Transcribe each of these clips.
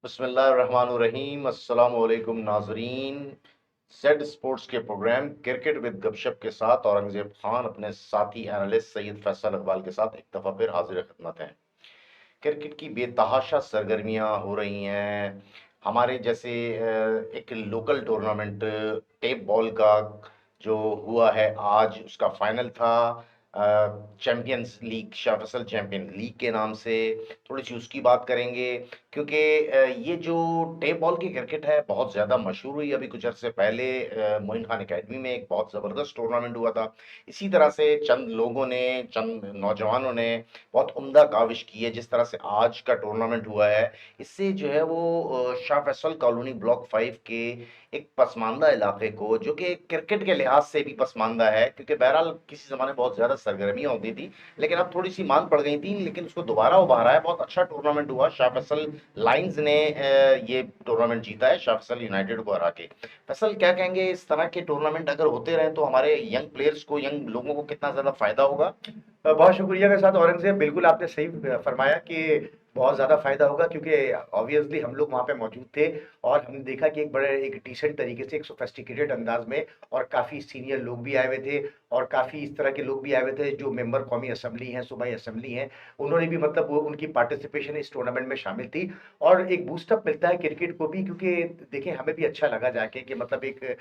बिस्मिल्लाहिर्रहमानुर्रहीम अस्सलाम वालेकुम नाजरीन। सेड स्पोर्ट्स के प्रोग्राम क्रिकेट विद गपशप के साथ औरंगजेब खान अपने साथी एनालिस्ट सैयद फैसल इकबाल के साथ एक दफ़ा फिर हाजिर खिदमत हैं। क्रिकेट की बेतहाशा सरगर्मियां हो रही हैं। हमारे जैसे एक लोकल टूर्नामेंट टेप बॉल का जो हुआ है आज उसका फाइनल था। Champions league, Shah Faisal champion league के नाम से थोड़ी सी उसकी बात करेंगे, क्योंकि ये जो टेप बॉल की क्रिकेट है बहुत ज़्यादा मशहूर हुई। अभी कुछ अर्से पहले मोइन खान एकेडमी में एक बहुत ज़बरदस्त टूर्नामेंट हुआ था। इसी तरह से चंद लोगों ने, चंद नौजवानों ने बहुत उम्दा काविश की है। जिस तरह से आज का टूर्नामेंट हुआ है, इससे जो है वो शाह फैसल कॉलोनी ब्लॉक 5 के एक पसमानदा इलाके को, जो कि क्रिकेट के लिहाज से भी पसमानदा है, क्योंकि बहरहाल किसी ज़माने बहुत ज़्यादा सरगर्मियाँ होती थी लेकिन अब थोड़ी सी मांद पड़ गई थी, लेकिन उसको दोबारा उभारा है। बहुत अच्छा टूर्नामेंट हुआ। शाह फैसल लाइंस ने ये टूर्नामेंट जीता है शाह फैसल यूनाइटेड को हरा के। फैसल, क्या कहेंगे, इस तरह के टूर्नामेंट अगर होते रहे तो हमारे यंग प्लेयर्स को, यंग लोगों को कितना ज़्यादा फायदा होगा? बहुत शुक्रिया के साथ औरंगज़ेब, बिल्कुल आपने सही फरमाया कि बहुत ज़्यादा फ़ायदा होगा क्योंकि ऑब्वियसली हम लोग वहाँ पे मौजूद थे और हमने देखा कि एक डिसेंट तरीके से, एक सोफिस्टिकेटेड अंदाज़ में और काफ़ी सीनियर लोग भी आए हुए थे और काफ़ी इस तरह के लोग भी आए हुए थे जो मेंबर कौमी असेंबली हैं, सूबाई असेंबली हैं। उन्होंने भी मतलब वो उनकी पार्टिसिपेशन इस टूर्नामेंट में शामिल थी और एक बूस्ट-अप मिलता है क्रिकेट को भी क्योंकि देखिए हमें भी अच्छा लगा जाके कि मतलब एक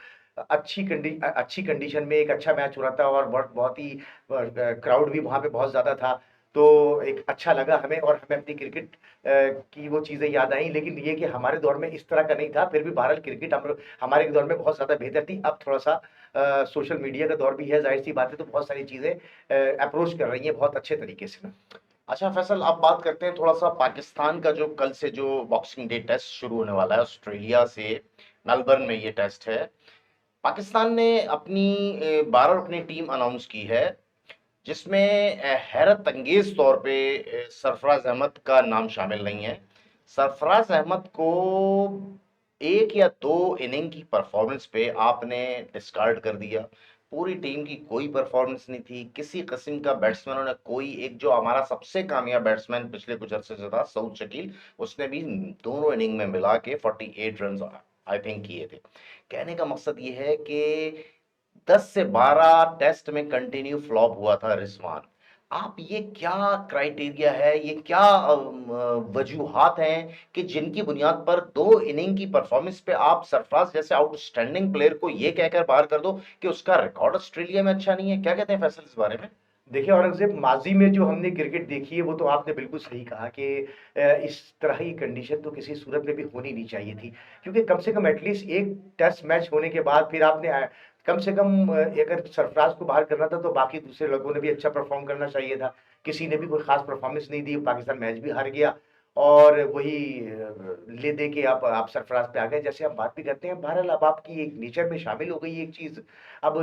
अच्छी कंडीशन में एक अच्छा मैच हो रहा था और बहुत ही क्राउड भी वहाँ पे बहुत ज़्यादा था। तो एक अच्छा लगा हमें और हमें अपनी क्रिकेट की वो चीज़ें याद आई, लेकिन ये कि हमारे दौर में इस तरह का नहीं था, फिर भी बहरहाल क्रिकेट हमारे दौर में बहुत ज़्यादा बेहतर थी। अब थोड़ा-सा सोशल मीडिया का दौर भी है, ज़ाहिर-सी बात है, तो बहुत सारी चीज़ें अप्रोच कर रही हैं बहुत अच्छे तरीके से ना। अच्छा फैसल, अब बात करते हैं थोड़ा सा पाकिस्तान का। जो कल से जो बॉक्सिंग डे टेस्ट शुरू होने वाला है ऑस्ट्रेलिया से, मेलबर्न में ये टेस्ट है। पाकिस्तान ने अपनी 12 रुकनी टीम अनाउंस की है, जिसमें हैरत अंगेज तौर पे सरफराज अहमद का नाम शामिल नहीं है। सरफराज अहमद को एक या दो इनिंग की परफॉर्मेंस पे आपने डिस्कार्ड कर दिया। पूरी टीम की कोई परफॉर्मेंस नहीं थी, किसी किस्म का बैट्समैनों ने कोई, एक जो हमारा सबसे कामयाब बैट्समैन पिछले कुछ अरसे से था सऊद शकील, उसने भी दोनों इनिंग में मिला के 48 रन आई थिंक किए थे। कहने का मकसद ये है कि 10 से 12 टेस्ट में कंटिन्यू फ्लॉप हुआ था रिजवान। आप, ये क्या क्राइटेरिया है, ये क्या वजूहात हैं कि जिनकी बुनियाद पर दो इनिंग की परफॉर्मेंस पे आप सरफराज जैसे आउटस्टैंडिंग प्लेयर को ये कहकर बाहर कर दो कि उसका रिकॉर्ड ऑस्ट्रेलिया में अच्छा नहीं है? क्या कहते हैं फैसल इस बारे में? देखिए औरंगज़ेब, माज़ी में जो हमने क्रिकेट देखी है वो तो आपने बिल्कुल सही कहा कि इस तरह की कंडीशन तो किसी सूरत में भी होनी नहीं चाहिए थी। क्योंकि कम से कम एटलीस्ट एक टेस्ट मैच होने के बाद फिर आपने कम से कम अगर सरफराज को बाहर करना था तो बाकी दूसरे लोगों ने भी अच्छा परफ़ॉर्म करना चाहिए था। किसी ने भी कोई ख़ास परफ़ॉर्मेंस नहीं दी, पाकिस्तान मैच भी हार गया और वही ले दे के आप सरफराज पे आ गए। जैसे हम बात भी करते हैं, बहरहाल अब आपकी एक नेचर में शामिल हो गई एक चीज़। अब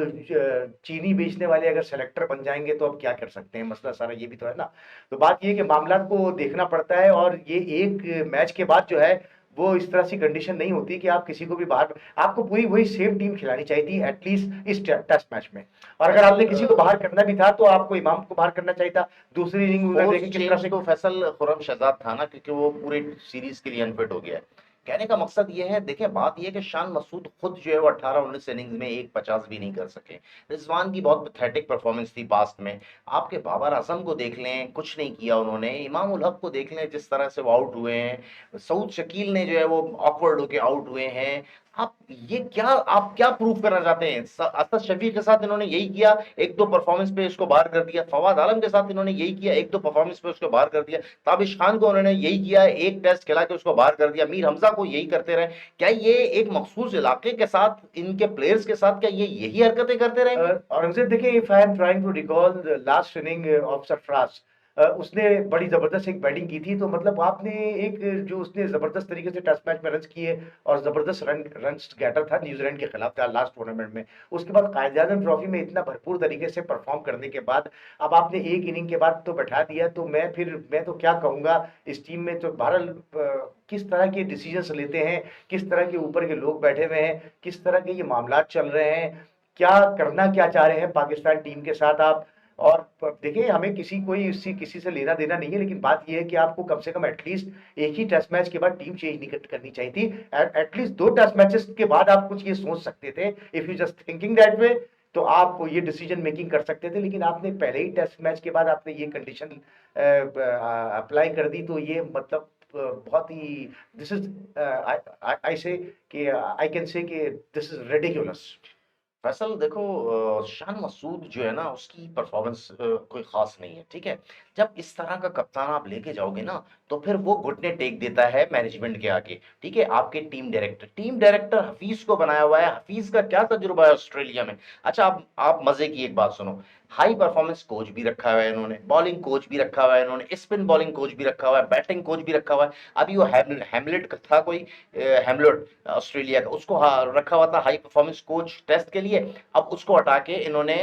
चीनी बेचने वाले अगर सेलेक्टर बन जाएँगे तो अब क्या कर सकते हैं, मसला सारा ये भी तो है ना। तो बात ये है कि मामलात को देखना पड़ता है और ये एक मैच के बाद जो है वो इस तरह से कंडीशन नहीं होती कि आप किसी को भी बाहर, आपको पूरी वही सेम टीम खिलानी चाहिए थी एटलीस्ट इस टेस्ट मैच में। और अगर फैसल, आपने किसी को बाहर करना भी था तो आपको इमाम को बाहर करना चाहिए था। दूसरी इनिंग में उन्होंने फोर्स देखे किस तरह चेंज से। तो फैसल खुरम शहजाद था ना, क्योंकि वो पूरे सीरीज के लिए अनफिट हो गया है। कहने का मकसद ये है, देखिए बात ये है कि शान मसूद खुद जो है वो 18-19 इनिंग्स में एक 50 भी नहीं कर सके। रिजवान की बहुत पैथेटिक परफॉर्मेंस थी पास्ट में। आपके बाबर आजम को देख लें, कुछ नहीं किया उन्होंने। इमाम उल हक को देख लें, जिस तरह से वो आउट हुए हैं। सऊद शकील ने जो है वो ऑकवर्ड होके आउट हुए हैं। आप, ये क्या, आप क्या प्रूव करना चाहते हैं? असद शफीक के साथ इन्होंने यही किया, एक दो परफॉर्मेंस पे इसको बाहर कर दिया। फवाद आलम के साथ इन्होंने यही किया, एक दो परफॉर्मेंस पे उसको बाहर कर दिया। ताबिश खान को उन्होंने यही किया, एक टेस्ट खिला के उसको बाहर कर दिया। मीर हमजा को यही करते रहे। क्या ये एक मखसूस इलाके के साथ, इनके प्लेयर्स के साथ, क्या ये यही हरकतें करते रहेंगे? औरंगजेब, देखिए, if I am trying to recall the last inning of Sarfaraz, उसने बड़ी ज़बरदस्त एक बैटिंग की थी। तो मतलब आपने एक जो उसने ज़बरदस्त तरीके से टेस्ट मैच में रन्स किए और ज़बरदस्त रन्स गेटर था, न्यूजीलैंड के खिलाफ था लास्ट टूर्नामेंट में। उसके बाद कायद-ए-आज़म ट्रॉफी में इतना भरपूर तरीके से परफॉर्म करने के बाद अब आपने एक इनिंग के बाद तो बैठा दिया, तो मैं तो क्या कहूँगा, इस टीम में तो बहरहाल किस तरह के डिसीजंस लेते हैं, किस तरह के ऊपर के लोग बैठे हुए हैं, किस तरह के ये मामलात चल रहे हैं, क्या करना क्या चाह रहे हैं पाकिस्तान टीम के साथ आप। और देखिए हमें किसी से लेना देना नहीं है, लेकिन बात यह है कि आपको कम से कम एटलीस्ट एक ही टेस्ट मैच के बाद टीम चेंज नहीं करनी चाहिए थी। एटलीस्ट 2 टेस्ट मैचेस के बाद आप कुछ ये सोच सकते थे, if you just thinking that way, तो आप ये डिसीजन मेकिंग कर सकते थे। लेकिन आपने पहले ही टेस्ट मैच के बाद आपने ये कंडीशन अप्लाई कर दी, तो ये मतलब बहुत ही, दिस इज आई से कि आई कैन से कि दिस इज रेडिकुलस। फैसल देखो, शान मसूद जो है ना उसकी परफॉर्मेंस कोई खास नहीं है, ठीक है। जब इस तरह का कप्तान आप लेके जाओगे ना तो फिर वो घुटने टेक देता है मैनेजमेंट के आगे, ठीक है। आपके टीम डायरेक्टर हफीज को बनाया हुआ है, हफीज का क्या तजुर्बा है ऑस्ट्रेलिया में। अच्छा, आप मजे की एक बात सुनो, हाई परफॉर्मेंस कोच भी रखा हुआ है इन्होंने, बॉलिंग कोच भी रखा हुआ है इन्होंने, स्पिन बॉलिंग कोच भी रखा हुआ है, बैटिंग कोच भी रखा हुआ है। अभी वो हैमलेट था कोई, हैमलेट ऑस्ट्रेलिया का, उसको रखा हुआ था हाई परफॉर्मेंस कोच टेस्ट के लिए। अब उसको हटा के इन्होंने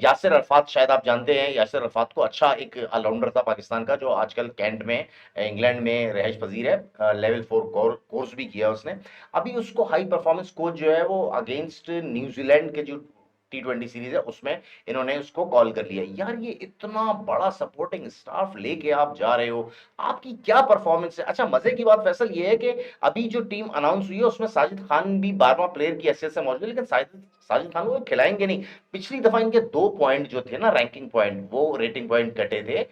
यासिर अरफात, शायद आप जानते हैं यासिर अरफात को, अच्छा एक ऑलराउंडर था पाकिस्तान का जो आजकल कैंट में इंग्लैंड में रिहाइश पजीर है, लेवल 4 कोर्स भी किया उसने। अभी उसको हाई परफॉर्मेंस कोच जो है वो अगेंस्ट न्यूजीलैंड के जो T20 सीरीज है उसमें इन्होंने उसको कॉल कर लिया। यार ये इतना बड़ा सपोर्टिंग स्टाफ लेके आप जा रहे हो, आपकी क्या परफॉर्मेंस है। अच्छा, मजे की बात फैसल ये है कि अभी जो टीम अनाउंस हुई है उसमें साजिद खान भी 12वां प्लेयर की हैसियत से मौजूद है, लेकिन साजिद खान को खिलाएंगे नहीं। पिछली दफा इनके 2 पॉइंट जो थे ना, रैंकिंग पॉइंट, वो रेटिंग पॉइंट कटे थे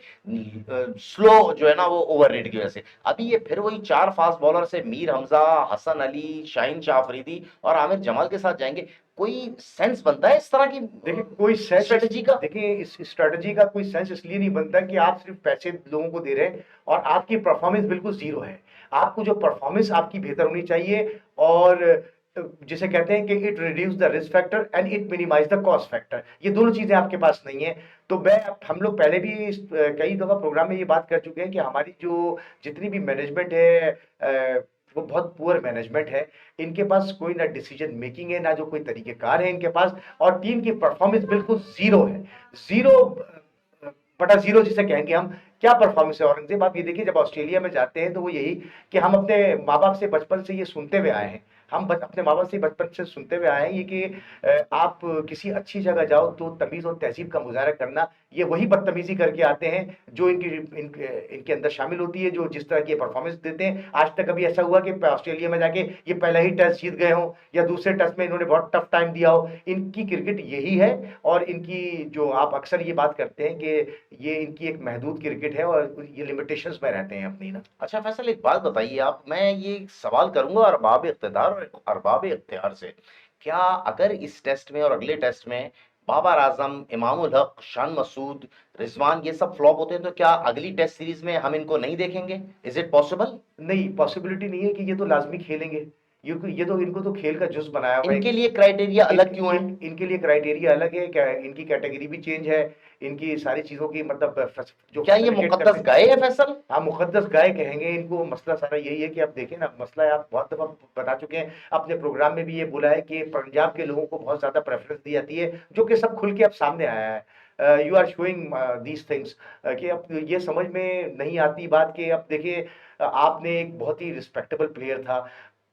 स्लो जो है ना वो ओवर रेट की वजह से। अभी ये फिर वही 4 फास्ट बॉलर से मीर हमजा, हसन अली, शाहीन शाह अफरीदी और आमिर जमाल के साथ जाएंगे। कोई सेंस बनता है इस तरह की देखिए कोई सेंस स्ट्रेटजी का? देखिए इस स्ट्रेटजी का कोई सेंस इसलिए नहीं बनता कि आप सिर्फ पैसे लोगों को दे रहे हैं और आपकी परफॉर्मेंस बिल्कुल जीरो है। आपको जो परफॉर्मेंस आपकी बेहतर होनी चाहिए, और जिसे कहते हैं कि it reduce the risk factor and it minimise the cost factor, ये दोनों चीजें आपके पास नहीं है। तो हम लोग पहले भी कई दफा प्रोग्राम में ये बात कर चुके हैं कि हमारी जो जितनी भी मैनेजमेंट है वो बहुत पुअर मैनेजमेंट है। इनके पास कोई ना डिसीजन मेकिंग है, ना जो कोई तरीकेकार है इनके पास, और टीम की परफॉर्मेंस बिल्कुल जीरो है। जीरो बटा जीरो जिसे कहेंगे हम। क्या परफॉर्मेंस है औरंगजेब, आप ये देखिए जब ऑस्ट्रेलिया में जाते हैं तो वो यही कि हम अपने माँ बाप से बचपन से ये सुनते हुए आए हैं, अपने माँ बाप से बचपन से सुनते हुए आए हैं ये कि आप किसी अच्छी जगह जाओ तो तमीज और तहजीब का मुजाहरा करना। ये वही बदतमीजी करके आते हैं जो इनके अंदर शामिल होती है, जो जिस तरह की परफॉर्मेंस देते हैं। आज तक कभी ऐसा हुआ कि ऑस्ट्रेलिया में जाके ये पहला ही टेस्ट जीत गए हो या दूसरे टेस्ट में इन्होंने बहुत टफ टाइम दिया हो। इनकी क्रिकेट यही है, और इनकी जो आप अक्सर ये बात करते हैं कि ये इनकी एक महदूद क्रिकेट है और ये लिमिटेशंस में रहते हैं अपनी ना। अच्छा फैसल, एक बात बताइए आप, मैं ये सवाल करूंगा अरबाब इख्तिदार और अरबाब इख्तियार से, क्या अगर इस टेस्ट में और अगले टेस्ट में बाबर आजम, इमामुल हक, शान मसूद, रिजवान ये सब फ्लॉप होते हैं तो क्या अगली टेस्ट सीरीज में हम इनको नहीं देखेंगे? Is it possible? नहीं, पॉसिबिलिटी नहीं है कि ये तो लाजमी खेलेंगे। ये तो इनको तो खेल का जुज बनाया हुआ है। इनके लिए क्राइटेरिया अलग क्यों है? इनके लिए क्राइटेरिया अलग है क्या, इनकी कैटेगरी भी चेंज है, इनकी सारी चीजों की मतलब जो क्या ये facilitate मुकद्दस गाय है फैसल? हाँ, मुकद्दस गाय कहेंगे इनको। मसला सारा यही है कि आप देखें ना, मसला है, आप बहुत दफा बता चुके हैं अपने प्रोग्राम में भी, ये बोला है कि पंजाब के लोगों को बहुत ज्यादा प्रेफरेंस दी जाती है, जो कि सब खुल के अब सामने आया है। You are showing these things कि अब ये समझ में नहीं आती बात कि अब देखिए आपने एक बहुत ही रिस्पेक्टेबल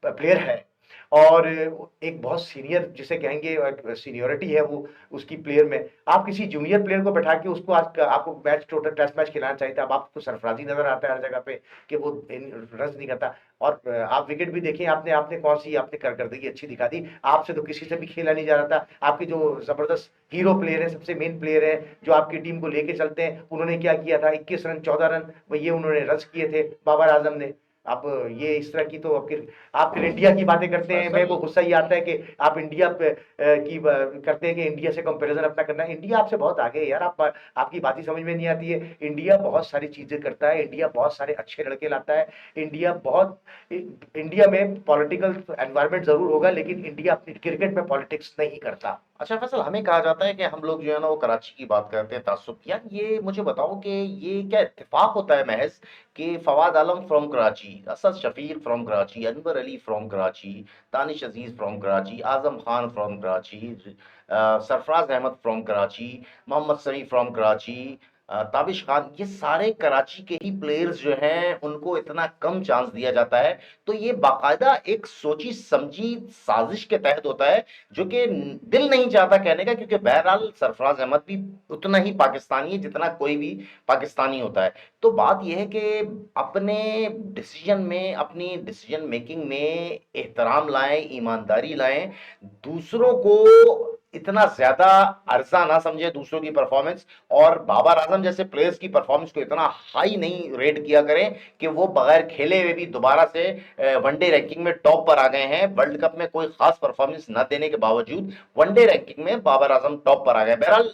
प्लेयर है, और एक बहुत सीनियर जिसे कहेंगे सीनियोरिटी है वो उसकी प्लेयर में। आप किसी जूनियर प्लेयर को बैठा के उसको आज आपको मैच टोटल टेस्ट मैच खिलाना चाहिए था। अब आपको सरफराजी नजर आता है हर जगह पे कि वो रन नहीं करता। और आप विकेट भी देखें, आपने आपने कौन सी आपने कारकर्दगी अच्छी दिखा दी। आपसे तो किसी से भी खेला नहीं जा रहा था। आपके जो जबरदस्त हीरो प्लेयर है, सबसे मेन प्लेयर है जो आपकी टीम को लेके चलते हैं, उन्होंने क्या किया था, 21 रन 14 रन ये उन्होंने रन किए थे बाबर आजम ने। आप ये इस तरह की तो आप फिर इंडिया की बातें करते हैं। मेरे को गुस्सा ये आता है कि आप इंडिया करते हैं कि इंडिया से कंपैरिजन अपना करना है। इंडिया आपसे बहुत आगे है यार, आपकी बात ही समझ में नहीं आती है। इंडिया बहुत सारी चीजें करता है, इंडिया बहुत सारे अच्छे लड़के लाता है। इंडिया में पॉलिटिकल एनवायरनमेंट जरूर होगा, लेकिन इंडिया अपनी क्रिकेट में पॉलिटिक्स नहीं करता। अच्छा फैसल, हमें कहा जाता है कि हम लोग जो है ना वो कराची की बात करते हैं, तासुब। यार ये मुझे बताओ कि ये क्या इत्तेफाक होता है महज कि Fawad Alam from Karachi, Asad Shafiq from Karachi, Anwar Ali from Karachi, Tanish Aziz from Karachi, Azam Khan from Karachi, Sarfaraz Ahmed from Karachi, Mohammad Sami from Karachi, Tabish Khan, ये सारे कराची के ही प्लेयर्स जो हैं उनको इतना कम चांस दिया जाता है, तो ये बाकायदा एक सोची समझी साजिश के तहत होता है, जो कि दिल नहीं चाहता कहने का, क्योंकि बहरहाल सरफराज अहमद भी उतना ही पाकिस्तानी है जितना कोई भी पाकिस्तानी होता है। तो बात यह है कि अपने डिसीजन में, अपनी डिसीजन मेकिंग में एहतराम लाएं, ईमानदारी लाएं, दूसरों को इतना ज्यादा अर्जा ना समझे दूसरों की परफॉर्मेंस, और बाबर आजम जैसे प्लेयर्स की परफॉर्मेंस को इतना हाई नहीं रेट किया करें कि वो बगैर खेले हुए भी दोबारा से वनडे रैंकिंग में टॉप पर आ गए हैं। वर्ल्ड कप में कोई खास परफॉर्मेंस न देने के बावजूद वनडे रैंकिंग में बाबर आजम टॉप पर आ गए। बहरहाल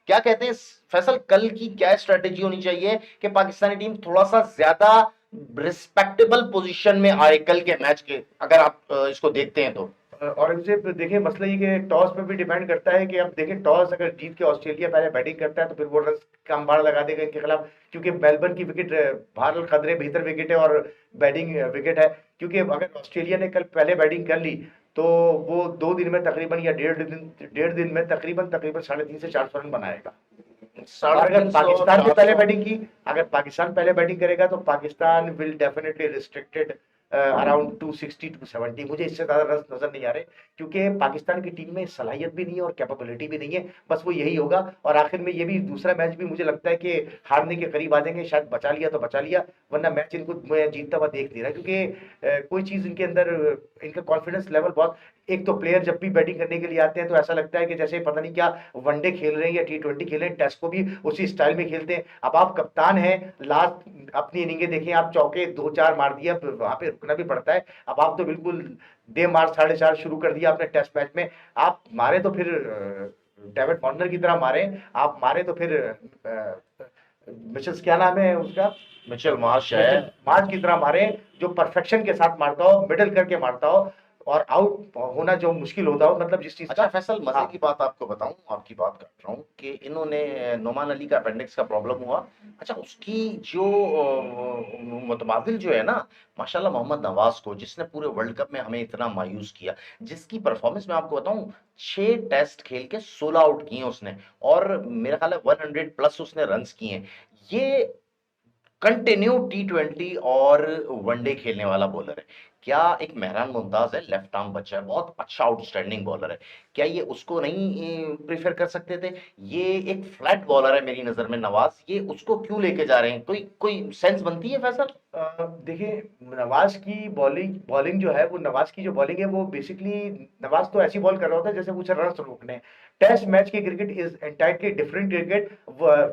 क्या कहते हैं फैसल, कल की क्या स्ट्रेटेजी होनी चाहिए कि पाकिस्तानी टीम थोड़ा सा ज्यादा रिस्पेक्टेबल पोजीशन में आए कल के मैच के, अगर आप इसको देखते हैं तो? औरंगजेब देखिए, मसला ये कि टॉस पे भी डिपेंड करता है कि अब देखें, टॉस अगर जीत के ऑस्ट्रेलिया पहले बैटिंग करता है तो फिर वो रन का अंबाड़ लगा देगा इनके खिलाफ, क्योंकि मेलबर्न की विकेट भारत खतरे बेहतर विकेट है और बैटिंग विकेट है। क्योंकि अगर ऑस्ट्रेलिया ने कल पहले बैटिंग कर ली तो वो 2 दिन में तकरीबन, या डेढ़ दिन में तकरीबन तकरीबन 350 से 400 रन बनाएगा। और साढ़े अगर तीन सौ पाकिस्तान ने चार पहले सौ बैटिंग की, अगर पाकिस्तान पहले बैटिंग करेगा तो Pakistan will definitely restricted around 260 270। मुझे इससे ज्यादा रन नजर नहीं आ रहे, क्योंकि पाकिस्तान की टीम में सलाहियत भी नहीं है और कैपेबिलिटी भी नहीं है। बस वो यही होगा, और आखिर में ये भी दूसरा मैच भी मुझे लगता है कि हारने के करीब आ जाएंगे। शायद बचा लिया तो बचा लिया, वरना मैच इनको मैं जीतता हुआ देख नहीं रहा, क्योंकि कोई चीज इनके अंदर, इनका कॉन्फिडेंस लेवल बहुत। एक तो प्लेयर जब भी बैटिंग करने के लिए आते हैं तो ऐसा लगता है कि जैसे पता नहीं क्या वनडे खेल रहे हैं या T20 खेल रहे हैं, टेस्ट को भी उसी स्टाइल में खेलते हैं। अब आप कप्तान हैं, लास्ट अपनी इनिंगे देखें, आप चौके 2-4 मार दिया, वहां पे रुकना भी पड़ता है। अब आप तो बिल्कुल डे मार्च 4.5 शुरू कर दिया आपने टेस्ट मैच में। आप मारे तो फिर डेविड वार्नर की तरह मारे, आप मारे तो फिर मिचेल्स, क्या नाम है उसका, मिचेल मार्श है। मिचेल मार्च की तरह मारे, जो परफेक्शन के साथ मारता हो, मिडल करके मारता हो, और आउट होना जो मुश्किल होता हो, मतलब जिस चीज अच्छा का। फैसल, मजे हाँ, की बात आपको बताऊं, आपकी बात कर रहा हूं कि इन्होंने नोमान अली का अपेंडिक्स का प्रॉब्लम हुआ। अच्छा, उसकी जो मुतबादिल जो है ना, माशाल्लाह मोहम्मद नवाज को, जिसने पूरे वर्ल्ड कप में हमें इतना मायूस किया, जिसकी परफॉर्मेंस मैं आपको बताऊं, 6 टेस्ट खेल के 16 आउट किए उसने, और मेरा ख्याल है 100 प्लस उसने रन्स किए हैं। ये कंटिन्यू T20 और वनडे खेलने वाला बॉलर है। क्या एक मेहरान मुमताज है, लेफ्ट आर्म बच्चा है, बहुत अच्छा आउटस्टैंडिंग बॉलर है, क्या ये उसको नहीं प्रेफर कर सकते थे? ये एक फ्लैट बॉलर है मेरी नजर में नवाज, ये उसको क्यों लेके जा रहे हैं? कोई कोई सेंस बनती है फैसल? देखिए, नवाज की बॉलिंग बॉलिंग जो है, वो नवाज की जो बॉलिंग है वो बेसिकली, नवाज तो ऐसी बॉल कर रहा होता है जैसे मुझे रन रोकने हैं। टेस्ट मैच की cricket is entirely different cricket.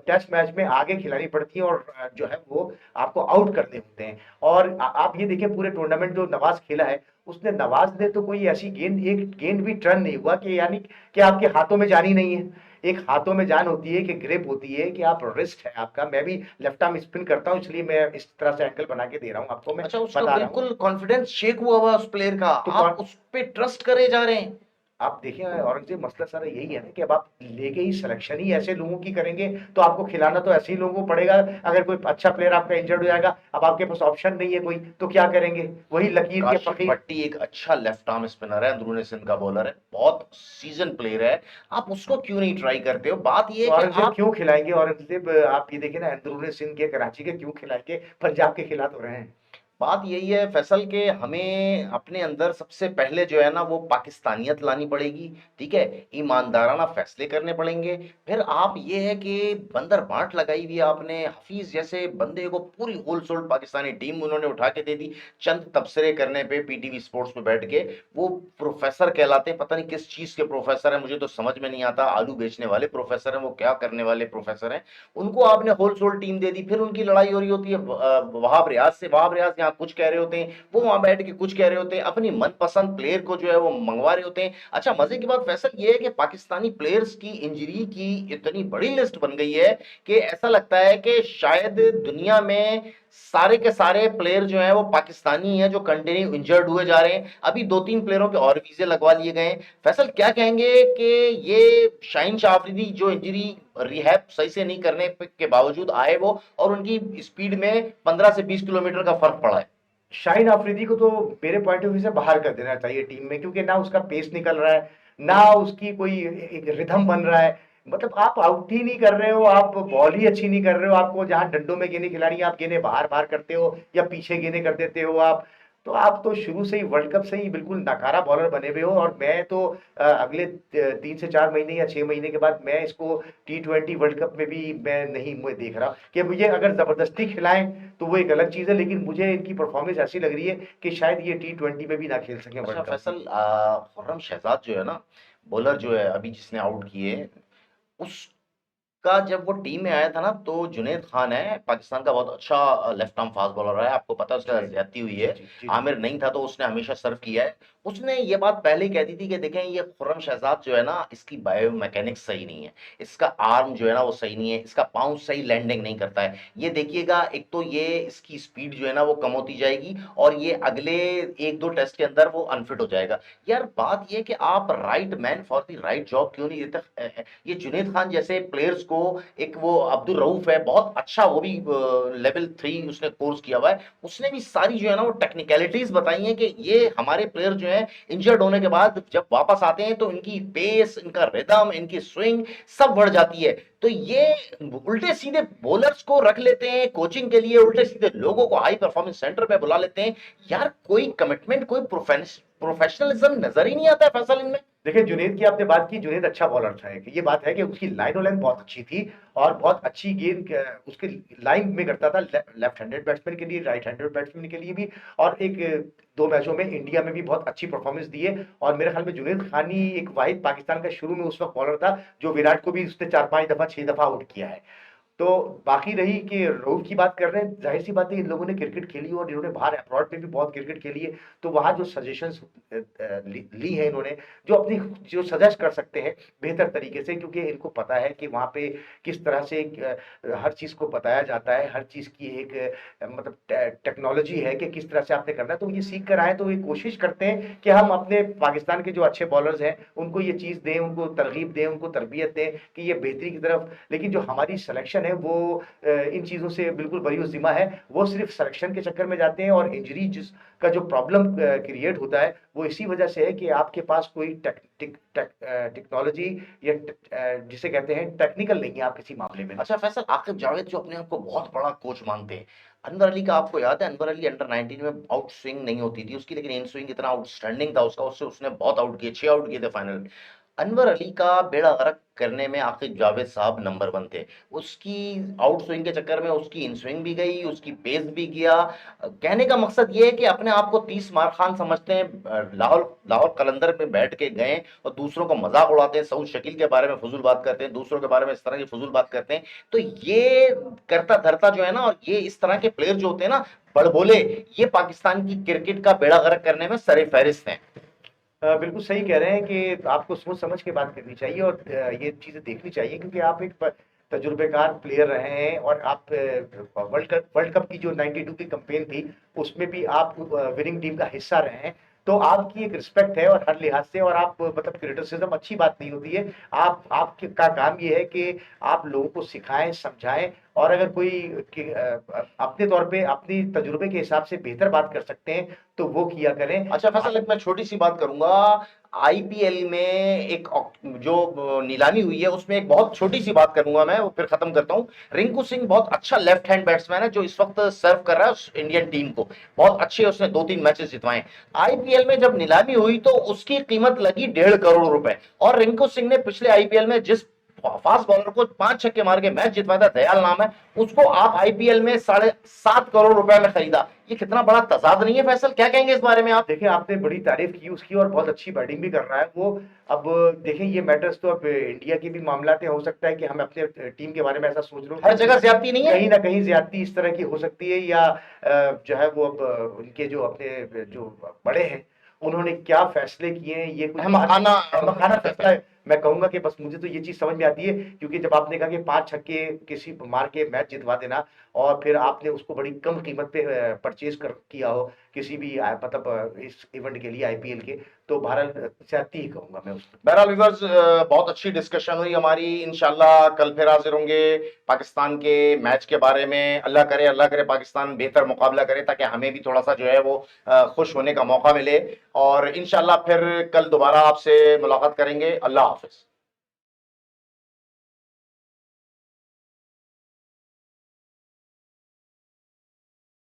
Test match में आगे खिलानी पड़ती है, और जो है वो आपको आउट करने होते हैं। और आप ये देखिए, पूरे टूर्नामेंट जो नवाज खेला है, उसने, नवाज ने तो कोई ऐसी गेंद, एक गेंद भी टर्न नहीं हुआ कि, यानी कि आपके हाथों में जानी नहीं है। एक हाथों में जान होती है कि ग्रिप होती है कि आप, रिस्ट है आपका। मैं भी लेफ्ट आर्म स्पिन करता हूं, इसलिए मैं इस तरह से एंगल बना के दे रहा हूं आपको, मैं अच्छा, उसका बता रहा हूं। बिल्कुल कॉन्फिडेंस शेक हुआ हुआ उस प्लेयर का, तो आप उस पे ट्रस्ट करे जा रहे हैं? आप देखिए औरंगजेब, मसला सारा यही है ना कि अब आप लेके ही सिलेक्शन ही ऐसे लोगों की करेंगे तो आपको खिलाना तो ऐसे ही लोगों को पड़ेगा। अगर कोई अच्छा प्लेयर आपका इंजर्ड हो जाएगा, अब आपके पास ऑप्शन नहीं है कोई, तो क्या करेंगे? वही लकीर के काशिफ फकीर। भट्टी एक अच्छा लेफ्ट आर्म स्पिनर है, अंदरूनी सिंध का बॉलर है, बहुत सीजन प्लेयर है, आप उसको क्यों नहीं ट्राई करते हो? बात तो यह है कि औरंगजेब आप, क्यों खिलाएंगे? औरंगजेब आप ये देखिए ना, अंदरूनी सिंध के, कराची के क्यों खिलाएंगे? पंजाब के खिला तो रहे हैं। बात यही है फैसल के हमें अपने अंदर सबसे पहले जो है ना वो पाकिस्तानियत लानी पड़ेगी, ठीक है, ईमानदाराना फैसले करने पड़ेंगे। फिर आप ये है कि बंदर बांट लगाई हुई है आपने, हफीज जैसे बंदे को पूरी होल सोल्ड पाकिस्तानी टीम उन्होंने उठा के दे दी, चंद तबसरे करने पे पीटीवी स्पोर्ट्स पे बैठ के। वो प्रोफेसर कहलाते हैं, पता नहीं किस चीज के प्रोफेसर हैं, मुझे तो समझ में नहीं आता, आलू बेचने वाले प्रोफेसर हैं वो, क्या करने वाले प्रोफेसर हैं? उनको आपने होल सोल्ड टीम दे दी, फिर उनकी लड़ाई हो रही होती है वहाब रियाज से। वहाब रियाज यहाँ कुछ कह रहे होते हैं, वो वहां बैठ के कुछ कह रहे होते हैं, अपनी मनपसंद प्लेयर को जो है वो मंगवा रहे होते हैं। अच्छा, मजे की बात फैसल ये है कि पाकिस्तानी प्लेयर्स की इंजरी की इतनी बड़ी लिस्ट बन गई है कि ऐसा लगता है कि शायद दुनिया में सारे के सारे प्लेयर जो हैं वो पाकिस्तानी हैं जो कंटिन्यू इंजर्ड हुए जा रहे हैं। अभी 2-3 प्लेयरों के और वीजे लगवा लिए गए हैं। फैसल, क्या कहेंगे कि ये शाहीन शाह अफरीदी जो इंजरी रिहैब सही से नहीं करने के बावजूद आए वो, और उनकी स्पीड में 15 से 20 किलोमीटर का फर्क पड़ा है? शाहीन अफरीदी को तो मेरे पॉइंट ऑफ व्यू से बाहर कर देना चाहिए टीम में, क्योंकि ना उसका पेस निकल रहा है, ना उसकी कोई एक रिथम बन रहा है। मतलब आप आउट ही नहीं कर रहे हो, आप बॉल ही अच्छी नहीं कर रहे हो, आपको जहाँ डंडों में गेंदें खिलानी है आप गेंदें बाहर बाहर करते हो या पीछे गेंदें कर देते हो आप। तो आप तो शुरू से ही वर्ल्ड कप से ही बिल्कुल नकारा बॉलर बने हुए हो। और मैं तो अगले 3 से 4 महीने या 6 महीने के बाद मैं इसको T20 वर्ल्ड कप में भी मैं नहीं मैं देख रहा कि मुझे अगर जबरदस्ती खिलाएं तो वो एक अलग चीज है, लेकिन मुझे इनकी परफॉर्मेंस ऐसी लग रही है कि शायद ये T20 में भी ना खेल सके अच्छा वर्ल्ड कप भी। फैसल, खुर्रम शहजाद जो है ना, बॉलर जो है अभी जिसने आउट किए, उस का जब वो टीम में आया था ना, तो जुनैद खान है पाकिस्तान का, बहुत अच्छा लेफ्ट आर्म फास्ट बॉलर है, आपको पता है उसका जी ज्यादती हुई जी है। जी जी जी। आमिर नहीं था तो उसने हमेशा सर्व किया है। उसने ये बात पहले ही कह दी थी कि देखें ये खुर्रम शहजाद जो है ना, इसकी बायो मैकेनिक्स सही नहीं है, इसका आर्म जो है ना वो सही नहीं है, इसका पाँव सही लैंडिंग नहीं करता है। ये देखिएगा, एक तो ये इसकी स्पीड जो है ना वो कम होती जाएगी, और ये अगले 1-2 टेस्ट के अंदर वो अनफिट हो जाएगा। यार बात ये है कि आप right man for the right job क्यों नहीं देते? ये जुनैद खान जैसे प्लेयर्स को, एक वो अब्दुल रऊफ है बहुत अच्छा, वो भी लेवल 3 उसने कोर्स किया हुआ है, उसने भी सारी जो है ना वो टेक्निकलिटीज बताई हैं कि ये हमारे प्लेयर जो हैं इंजर्ड होने के बाद जब वापस आते हैं तो इनकी पेस, इनका रिदम, इनकी स्विंग सब बढ़ जाती है। तो ये उल्टे सीधे बॉलर्स को रख लेते हैं कोचिंग के लिए, उल्टे सीधे लोगों को हाई परफॉर्मेंस सेंटर में बुला लेते हैं। यार कोई कमिटमेंट, कोई प्रोफेशनलिज्म नजर ही नहीं आता है फैसल इनमें। देखिए जुनैद की आपने बात की, जुनैद अच्छा बॉलर था, ये बात है कि उसकी लाइन और लेंथ बहुत अच्छी थी और बहुत अच्छी गेंद उसके लाइन में करता था, लेफ्ट हैंडेड बैट्समैन के लिए, राइट हैंडेड बैट्समैन के लिए भी। और एक 2 मैचों में इंडिया में भी बहुत अच्छी परफॉर्मेंस दी है। और मेरे ख्याल में जुनैद खान ही एक वाहिद पाकिस्तान का शुरू में उस वक्त बॉलर था जो विराट को भी उसने 4-5 दफा 6 दफा आउट किया है। तो बाकी रही कि रऊफ की बात कर रहे हैं, जाहिर सी बात है इन लोगों ने क्रिकेट खेली और इन्होंने बाहर अब्रॉड में भी बहुत क्रिकेट खेली है। तो वहाँ जो सजेशंस ली है इन्होंने, जो अपनी जो सजेस्ट कर सकते हैं बेहतर तरीके से, क्योंकि इनको पता है कि वहाँ पे किस तरह से हर चीज़ को बताया जाता है, हर चीज़ की एक मतलब टेक्नोलॉजी है कि किस तरह से आपने करना है। तो ये सीख कर आए तो ये कोशिश करते हैं कि हम अपने पाकिस्तान के जो अच्छे बॉलर्स हैं उनको ये चीज़ दें, उनको तरगीब दें, उनको तरबियत दें कि ये बेहतरी की तरफ। लेकिन जो हमारी सिलेक्शन है वो इन चीज़ों से बिल्कुल बरी ज़िम्मा है। वो सिर्फ सिलेक्शन के चक्कर में जाते हैं और इंजरी जिस का जो प्रॉब्लम क्रिएट होता है वो इसी वजह से है कि आपके पास कोई टेक्नोलॉजी या जिसे कहते हैं टेक्निकल नहीं है आप किसी मामले में। अच्छा फैसल, आकिब जावेद जो अपने आप को बहुत बड़ा कोच मानते हैं, अनवर अली का आपको याद है? अनवर अली अंडर 19 में आउट स्विंग नहीं होती थी उसकी, लेकिन इन स्विंग इतना आउटस्टैंडिंग था उसका, उससे उसने बहुत आउट किए, 6 आउट किए थे फाइनल में। अनवर अली का बेड़ा गर्क करने में आकिब जावेद साहब नंबर 1 थे। उसकी आउट स्विंग के चक्कर में उसकी इन स्विंग भी गई, उसकी पेस भी गया। कहने का मकसद ये है कि अपने आप को 30 मार खान समझते हैं, लाहौर लाहौर कलंदर में बैठ के गए और दूसरों का मजाक उड़ाते हैं, सऊद शकील के बारे में फजूल बात करते हैं, दूसरों के बारे में इस तरह की फजूल बात करते हैं। तो ये करता धरता जो है ना, और ये इस तरह के प्लेयर जो होते हैं ना बड़बोले, ये पाकिस्तान की क्रिकेट का बेड़ा गर्क करने में सरे फहरिस्त हैं। बिल्कुल सही कह रहे हैं कि आपको सोच समझ के बात करनी चाहिए और ये चीज़ें देखनी चाहिए, क्योंकि आप एक तजुर्बेकार प्लेयर रहे हैं और आप वर्ल्ड कप की जो 92 की कैंपेन थी उसमें भी आप विनिंग टीम का हिस्सा रहे हैं। तो आपकी एक रिस्पेक्ट है और हर लिहाज से, और आप मतलब क्रिटिसिज्म अच्छी बात नहीं होती है। आप आपके का काम ये है कि आप लोगों को सिखाएं, समझाएं, और अगर कोई अपने तौर पे अपनी तजुर्बे के हिसाब से बेहतर बात कर सकते हैं तो वो किया करें। अच्छा फैसल, एक मैं छोटी सी बात करूंगा। आईपीएल में एक जो नीलामी हुई है उसमें एक बहुत छोटी सी बात करूंगा मैं, वो फिर खत्म करता हूं। रिंकू सिंह बहुत अच्छा लेफ्ट हैंड बैट्समैन है जो इस वक्त सर्व कर रहा है उस इंडियन टीम को, बहुत अच्छे, उसने 2-3 मैचेस जितवाए। आईपीएल में जब नीलामी हुई तो उसकी कीमत लगी 1.5 करोड़ रुपए, और रिंकू सिंह ने पिछले आईपीएल में जिस फास्ट बॉलर को 5 छक्के मार के मैच जितवाया था, दयाल नाम है, उसको आप आईपीएल में 7.5 करोड़ रुपए में खरीदा। ये कितना बड़ा तजाद नहीं है फैसल? क्या कहेंगे इस बारे में आप? देखिए आपने बड़ी तारीफ की उसकी और बहुत अच्छी बैटिंग भी कर रहा है वो। अब देखिए ये मैटर्स तो अब इंडिया की भी मामला थे, हो सकता है कि हम अपने टीम के बारे में ऐसा सोच लो, हर जगह ज्यादती नहीं है। कहीं ना कहीं ज्यादती इस तरह की हो सकती है, या जो है वो अब उनके जो अपने जो बड़े हैं उन्होंने क्या फैसले किए हैं ये कुछ अहमकाना फैसला है। मैं कहूंगा कि बस मुझे तो ये चीज समझ में आती है, क्योंकि जब आपने कहा कि 5 छक्के किसी मार के मैच जितवा देना और फिर आपने उसको बड़ी कम कीमत पे परचेज कर किया हो किसी भी मतलब इस इवेंट के लिए आईपीएल के, तो बहरहाल ज्यादती ही कहूंगा मैं उसको। बहरहाल व्यूअर्स, बहुत अच्छी डिस्कशन हुई हमारी। इंशाल्लाह कल फिर हाजिर होंगे पाकिस्तान के मैच के बारे में। अल्लाह करे पाकिस्तान बेहतर मुकाबला करे ताकि हमें भी थोड़ा सा जो है वो खुश होने का मौका मिले। और इंशाल्लाह फिर कल दोबारा आपसे मुलाकात करेंगे। अल्लाह हाफिज।